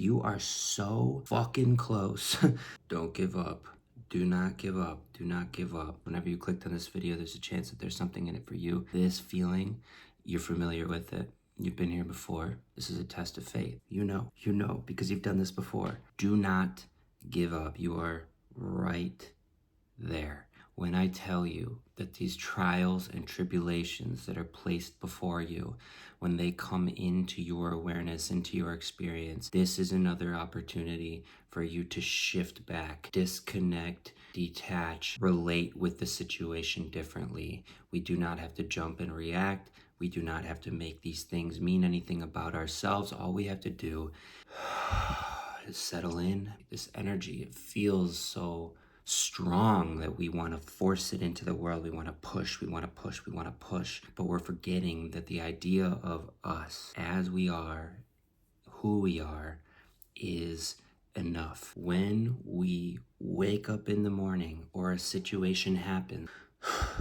You are so fucking close. Don't give up. Do not give up. Do not give up. Whenever you clicked on this video, there's a chance that there's something in it for you. This feeling, you're familiar with it. You've been here before. This is a test of faith. You know, because you've done this before. Do not give up. You are right there. When I tell you that these trials and tribulations that are placed before you, when they come into your awareness, into your experience, this is another opportunity for you to shift back, disconnect, detach, relate with the situation differently. We do not have to jump and react. We do not have to make these things mean anything about ourselves. All we have to do is settle in. This energy, it feels so strong that we want to force it into the world. We want to push, we want to push, we want to push. But we're forgetting that the idea of us as we are, who we are, is enough. When we wake up in the morning or a situation happens,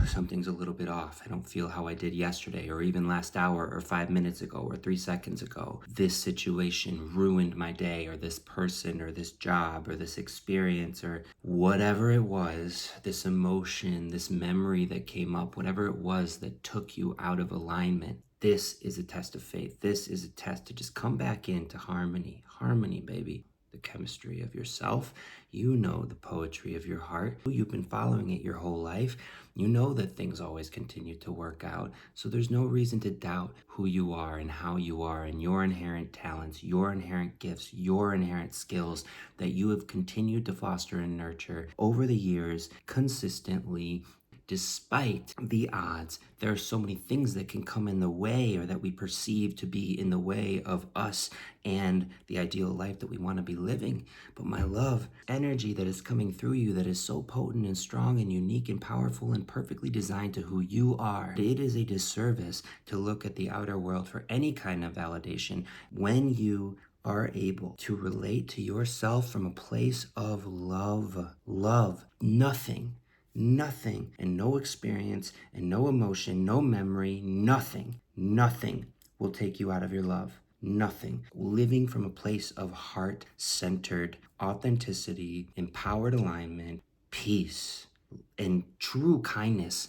something's a little bit off. I don't feel how I did yesterday or even last hour or 5 minutes ago or 3 seconds ago. This situation ruined my day, or this person or this job or this experience or whatever it was, this emotion, this memory that came up, whatever it was that took you out of alignment. This is a test of faith. This is a test to just come back into harmony. Harmony, baby. The chemistry of yourself. You know the poetry of your heart. You've been following it your whole life. You know that things always continue to work out. So there's no reason to doubt who you are and how you are and your inherent talents, your inherent gifts, your inherent skills that you have continued to foster and nurture over the years consistently. Despite the odds, there are so many things that can come in the way, or that we perceive to be in the way of us and the ideal life that we want to be living. But my love, energy that is coming through you that is so potent and strong and unique and powerful and perfectly designed to who you are. It is a disservice to look at the outer world for any kind of validation when you are able to relate to yourself from a place of love. Love. Nothing and no experience and no emotion, no memory, nothing will take you out of your love. Nothing. Living from a place of heart-centered authenticity, empowered alignment, peace, and true kindness,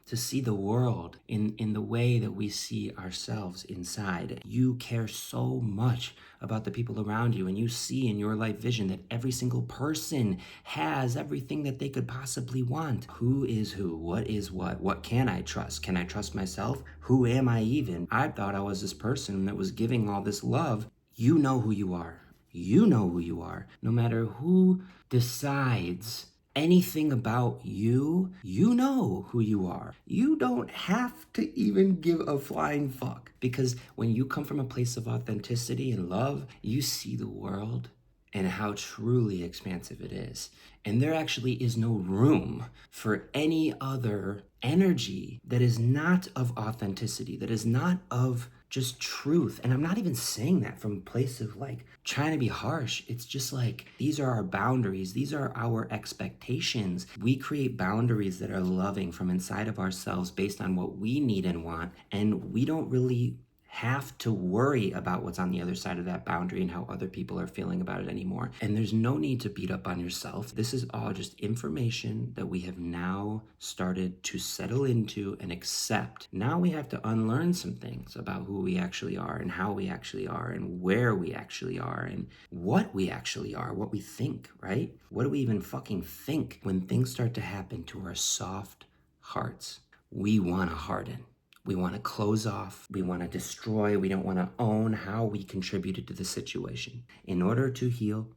to see the world in the way that we see ourselves inside. You care so much about the people around you, and you see in your life vision that every single person has everything that they could possibly want. Who is who? What is what? What can I trust? Can I trust myself? Who am I even? I thought I was this person that was giving all this love. You know who you are. You know who you are. No matter who decides anything about you, you know who you are. You don't have to even give a flying fuck, because when you come from a place of authenticity and love, you see the world and how truly expansive it is. And there actually is no room for any other energy that is not of authenticity, that is not of just truth. And I'm not even saying that from a place of like trying to be harsh. It's just like, these are our boundaries. These are our expectations. We create boundaries that are loving from inside of ourselves based on what we need and want. And we don't really have to worry about what's on the other side of that boundary and how other people are feeling about it anymore. And there's no need to beat up on yourself. This is all just information that we have now started to settle into and accept. Now we have to unlearn some things about who we actually are and how we actually are and where we actually are and what we actually are, what we think, right? What do we even fucking think when things start to happen to our soft hearts? We want to harden. We want to close off. We want to destroy. We don't want to own how we contributed to the situation. In order to heal,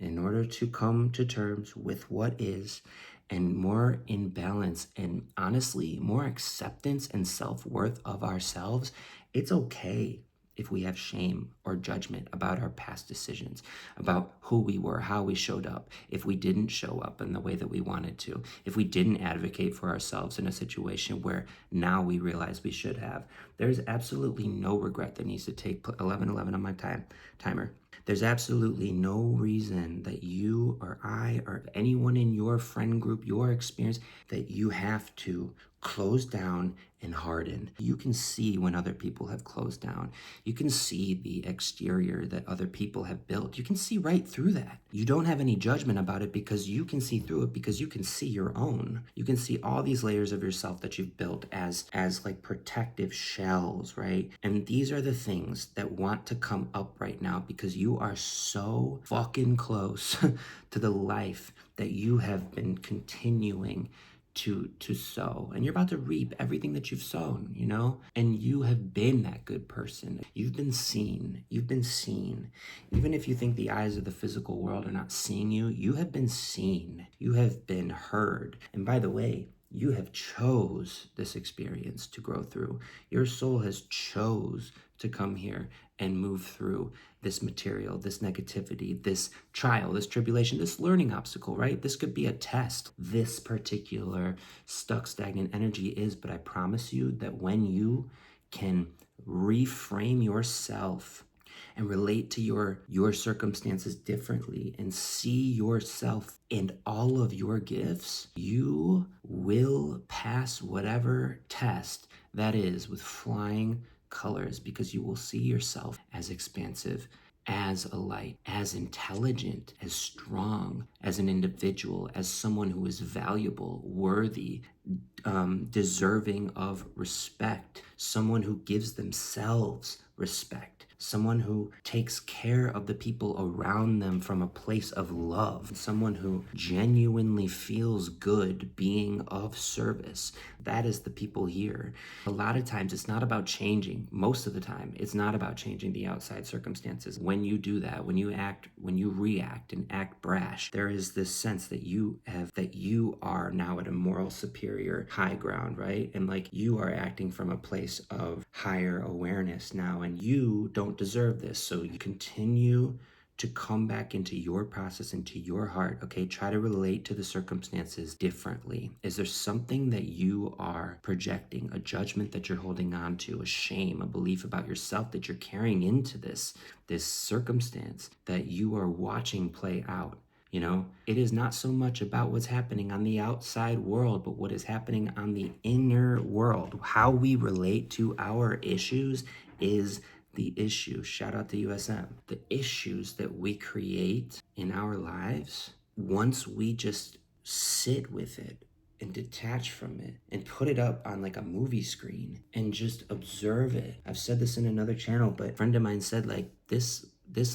in order to come to terms with what is, and more in balance and honestly, more acceptance and self-worth of ourselves, it's okay if we have shame or judgment about our past decisions, about who we were, how we showed up, if we didn't show up in the way that we wanted to, if we didn't advocate for ourselves in a situation where now we realize we should have. There's absolutely no regret that needs to take 11:11 on my timer. There's absolutely no reason that you or I or anyone in your friend group, your experience, that you have to closed down and hardened. You can see when other people have closed down. You can see the exterior that other people have built. You can see right through that. You don't have any judgment about it because you can see through it, because you can see your own. You can see all these layers of yourself that you've built as like protective shells, right? And these are the things that want to come up right now because you are so fucking close to the life that you have been continuing to sow, and you're about to reap everything that you've sown, you know. And you have been that good person. You've been seen. Even if you think the eyes of the physical world are not seeing you, you have been seen. You have been heard. And by the way, you have chose this experience to grow through. Your soul has chose to come here and move through this material, this negativity, this trial, this tribulation, this learning obstacle, right? This could be a test. This particular stuck, stagnant energy is, but I promise you that when you can reframe yourself and relate to your circumstances differently and see yourself and all of your gifts, you will pass whatever test that is with flying colors, because you will see yourself as expansive, as a light, as intelligent, as strong, as an individual, as someone who is valuable, worthy, deserving of respect, someone who gives themselves respect, someone who takes care of the people around them from a place of love, someone who genuinely feels good being of service. That is the people here. A lot of times it's not about changing. Most of the time, it's not about changing the outside circumstances. When you do that, when you react and act brash, there is this sense that you are now at a moral superior high ground, right? And like you are acting from a place of higher awareness now, and you don't deserve this. So you continue to come back into your process, into your heart, okay? Try to relate to the circumstances differently. Is there something that you are projecting, a judgment that you're holding on to, a shame, a belief about yourself that you're carrying into this circumstance that you are watching play out? You know, it is not so much about what's happening on the outside world, but what is happening on the inner world. How we relate to our issues is the issue. Shout out to USM. The issues that we create in our lives, once we just sit with it and detach from it and put it up on like a movie screen and just observe it. I've said this in another channel, but a friend of mine said like this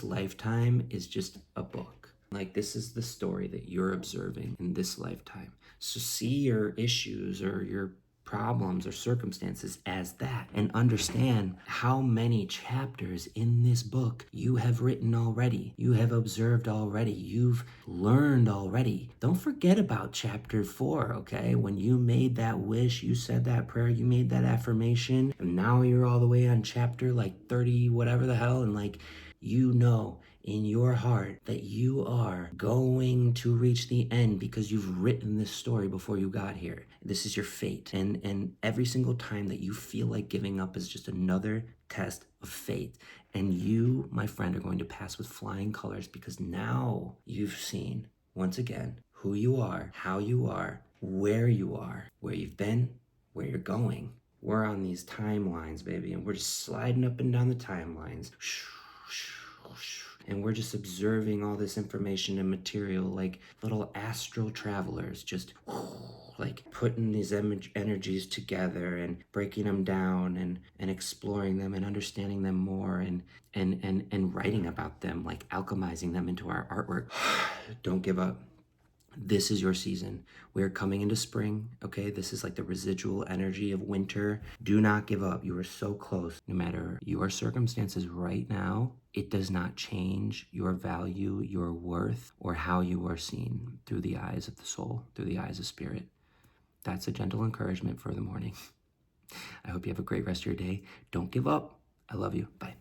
lifetime is just a book. Like this is the story that you're observing in this lifetime. So see your issues or your problems or circumstances as that, and understand how many chapters in this book you have written already, you have observed already, you've learned already. Don't forget about chapter 4, okay? When you made that wish, you said that prayer, you made that affirmation, and now you're all the way on chapter like 30 whatever the hell, and like you know in your heart that you are going to reach the end because you've written this story before you got here. This is your fate. And every single time that you feel like giving up is just another test of fate. And you, my friend, are going to pass with flying colors because now you've seen, once again, who you are, how you are, where you've been, where you're going. We're on these timelines, baby, and we're just sliding up and down the timelines. And we're just observing all this information and material like little astral travelers, just like putting these energies together and breaking them down and exploring them and understanding them more and writing about them, like alchemizing them into our artwork. Don't give up. This is your season. We're coming into spring, okay? This is like the residual energy of winter. Do not give up. You are so close. No matter your circumstances right now, it does not change your value, your worth, or how you are seen through the eyes of the soul, through the eyes of spirit. That's a gentle encouragement for the morning. I hope you have a great rest of your day. Don't give up. I love you. Bye.